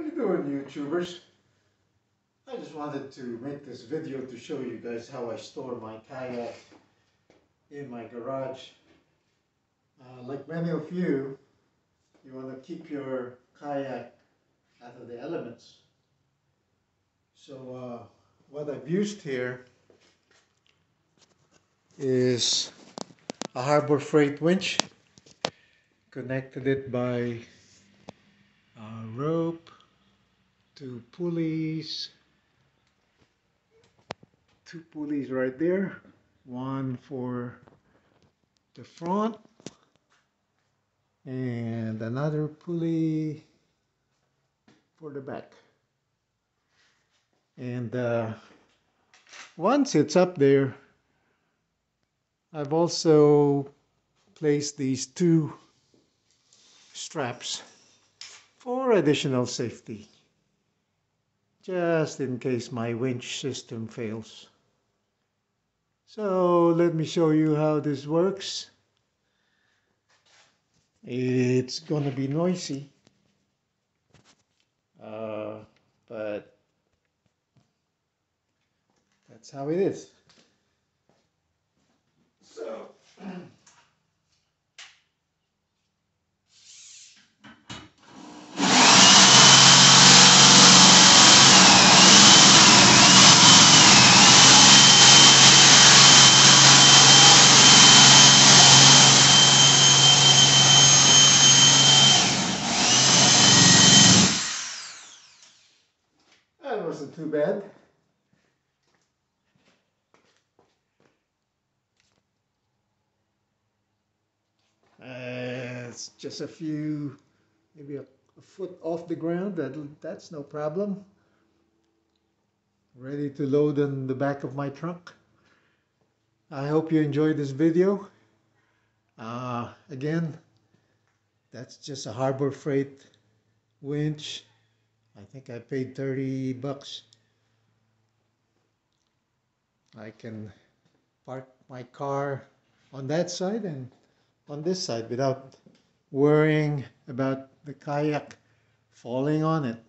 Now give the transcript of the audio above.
you doing, YouTubers? I just wanted to make this video to show you guys how I store my kayak in my garage. Like many of you, you want to keep your kayak out of the elements. So what I've used here is a Harbor Freight winch. Connected it by a rope, two pulleys right there, one for the front and another pulley for the back. And once it's up there, I've also placed these two straps for additional safety, just in case my winch system fails. So let me show you how this works. It's gonna be noisy, but that's how it is. So that wasn't too bad. It's just a few, maybe a foot off the ground. That's no problem. Ready to load in the back of my trunk. I hope you enjoyed this video. Again, that's just a Harbor Freight winch. I think I paid 30 bucks. I can park my car on that side and on this side without worrying about the kayak falling on it.